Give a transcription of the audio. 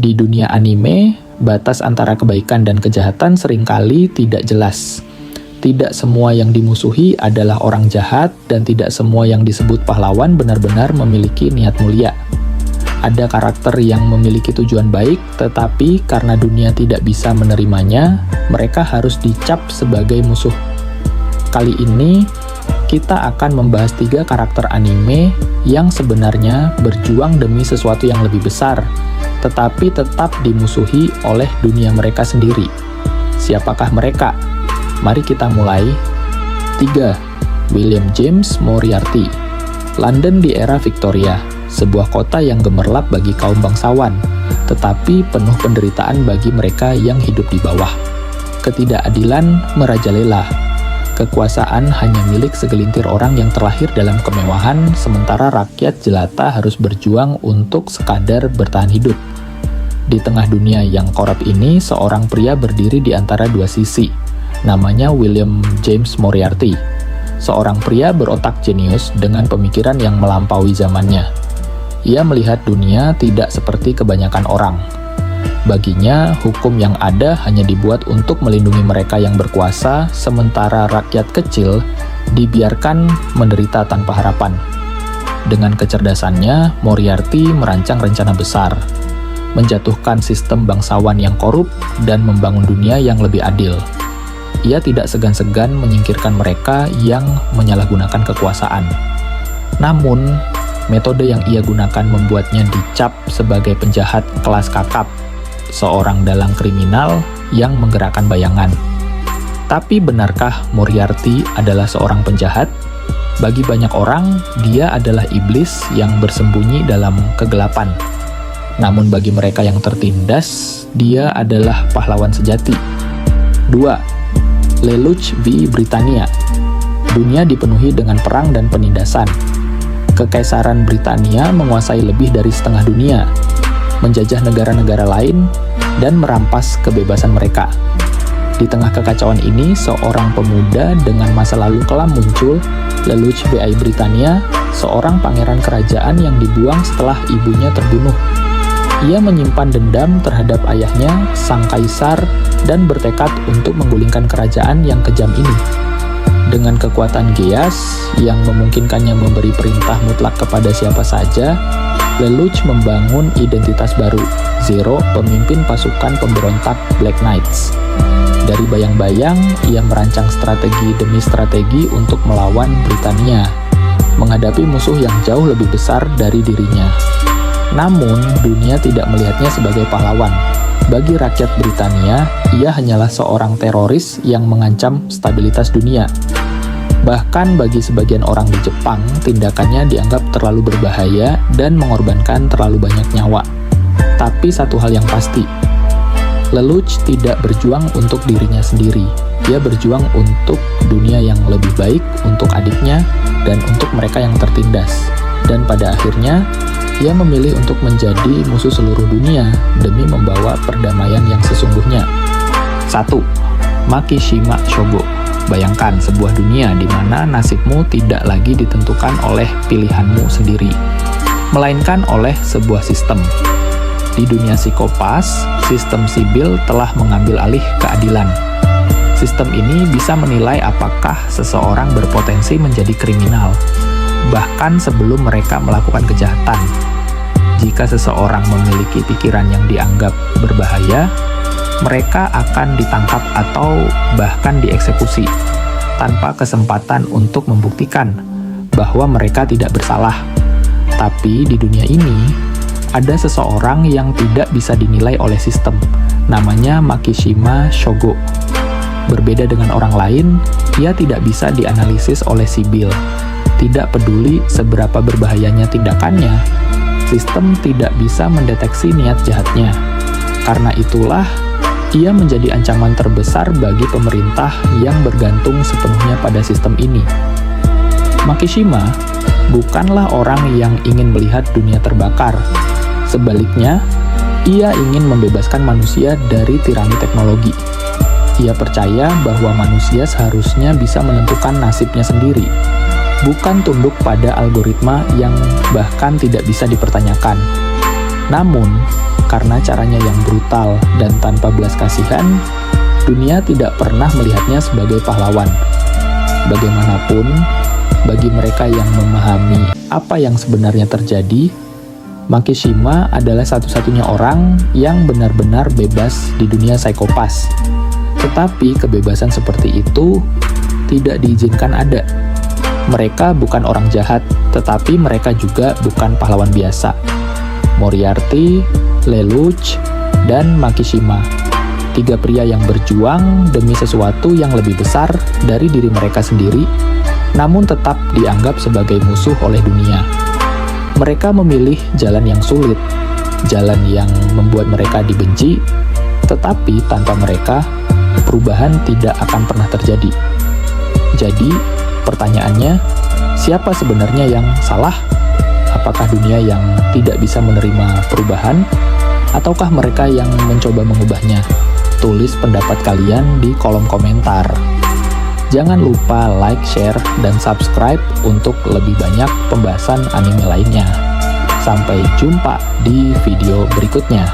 Di dunia anime, batas antara kebaikan dan kejahatan seringkali tidak jelas. Tidak semua yang dimusuhi adalah orang jahat, dan tidak semua yang disebut pahlawan benar-benar memiliki niat mulia. Ada karakter yang memiliki tujuan baik, tetapi karena dunia tidak bisa menerimanya, mereka harus dicap sebagai musuh. Kali ini, kita akan membahas 3 karakter anime yang sebenarnya berjuang demi sesuatu yang lebih besar, tetapi tetap dimusuhi oleh dunia mereka sendiri. Siapakah mereka? Mari kita mulai. 3. William James Moriarty. London di era Victoria, sebuah kota yang gemerlap bagi kaum bangsawan, tetapi penuh penderitaan bagi mereka yang hidup di bawah. Ketidakadilan merajalela. Kekuasaan hanya milik segelintir orang yang terlahir dalam kemewahan, sementara rakyat jelata harus berjuang untuk sekadar bertahan hidup. Di tengah dunia yang korup ini, seorang pria berdiri di antara 2 sisi. Namanya William James Moriarty, seorang pria berotak jenius dengan pemikiran yang melampaui zamannya. Ia melihat dunia tidak seperti kebanyakan orang. Baginya, hukum yang ada hanya dibuat untuk melindungi mereka yang berkuasa, sementara rakyat kecil dibiarkan menderita tanpa harapan. Dengan kecerdasannya, Moriarty merancang rencana besar, menjatuhkan sistem bangsawan yang korup dan membangun dunia yang lebih adil. Ia tidak segan-segan menyingkirkan mereka yang menyalahgunakan kekuasaan. Namun, metode yang ia gunakan membuatnya dicap sebagai penjahat kelas kakap, seorang dalang kriminal yang menggerakkan bayangan. Tapi benarkah Moriarty adalah seorang penjahat? Bagi banyak orang, dia adalah iblis yang bersembunyi dalam kegelapan. Namun bagi mereka yang tertindas, dia adalah pahlawan sejati. 2. Lelouch v. Britannia. Dunia dipenuhi dengan perang dan penindasan. Kekaisaran Britania menguasai lebih dari setengah dunia, menjajah negara-negara lain, dan merampas kebebasan mereka. Di tengah kekacauan ini, seorang pemuda dengan masa lalu kelam muncul, Lelouch VI Britannia, seorang pangeran kerajaan yang dibuang setelah ibunya terbunuh. Ia menyimpan dendam terhadap ayahnya, sang kaisar, dan bertekad untuk menggulingkan kerajaan yang kejam ini. Dengan kekuatan Geas yang memungkinkannya memberi perintah mutlak kepada siapa saja, Lelouch membangun identitas baru, Zero, pemimpin pasukan pemberontak Black Knights. Dari bayang-bayang, ia merancang strategi demi strategi untuk melawan Britania, menghadapi musuh yang jauh lebih besar dari dirinya. Namun, dunia tidak melihatnya sebagai pahlawan. Bagi rakyat Britania, ia hanyalah seorang teroris yang mengancam stabilitas dunia. Bahkan bagi sebagian orang di Jepang, tindakannya dianggap terlalu berbahaya dan mengorbankan terlalu banyak nyawa. Tapi satu hal yang pasti, Lelouch tidak berjuang untuk dirinya sendiri. Ia berjuang untuk dunia yang lebih baik, untuk adiknya, dan untuk mereka yang tertindas. Dan pada akhirnya, ia memilih untuk menjadi musuh seluruh dunia demi membawa perdamaian yang sesungguhnya. 1. Makishima Shogo. Bayangkan sebuah dunia di mana nasibmu tidak lagi ditentukan oleh pilihanmu sendiri, melainkan oleh sebuah sistem. Di dunia psikopas, sistem sibil telah mengambil alih keadilan. Sistem ini bisa menilai apakah seseorang berpotensi menjadi kriminal, bahkan sebelum mereka melakukan kejahatan. Jika seseorang memiliki pikiran yang dianggap berbahaya, mereka akan ditangkap atau bahkan dieksekusi, tanpa kesempatan untuk membuktikan bahwa mereka tidak bersalah. Tapi di dunia ini, ada seseorang yang tidak bisa dinilai oleh sistem, namanya Makishima Shogo. Berbeda dengan orang lain, ia tidak bisa dianalisis oleh sibil. Tidak peduli seberapa berbahayanya tindakannya, sistem tidak bisa mendeteksi niat jahatnya. Karena itulah, ia menjadi ancaman terbesar bagi pemerintah yang bergantung sepenuhnya pada sistem ini. Makishima bukanlah orang yang ingin melihat dunia terbakar. Sebaliknya, ia ingin membebaskan manusia dari tirani teknologi. Ia percaya bahwa manusia seharusnya bisa menentukan nasibnya sendiri, bukan tunduk pada algoritma yang bahkan tidak bisa dipertanyakan. Namun, karena caranya yang brutal dan tanpa belas kasihan, dunia tidak pernah melihatnya sebagai pahlawan. Bagaimanapun, bagi mereka yang memahami apa yang sebenarnya terjadi, Makishima adalah satu-satunya orang yang benar-benar bebas di dunia psikopas. Tetapi kebebasan seperti itu tidak diizinkan ada. Mereka bukan orang jahat, tetapi mereka juga bukan pahlawan biasa. Moriarty, Lelouch, dan Makishima. 3 pria yang berjuang demi sesuatu yang lebih besar dari diri mereka sendiri, namun tetap dianggap sebagai musuh oleh dunia. Mereka memilih jalan yang sulit, jalan yang membuat mereka dibenci, tetapi tanpa mereka, perubahan tidak akan pernah terjadi. Jadi, pertanyaannya, siapa sebenarnya yang salah? Apakah dunia yang tidak bisa menerima perubahan, ataukah mereka yang mencoba mengubahnya? Tulis pendapat kalian di kolom komentar. Jangan lupa like, share, dan subscribe untuk lebih banyak pembahasan anime lainnya. Sampai jumpa di video berikutnya.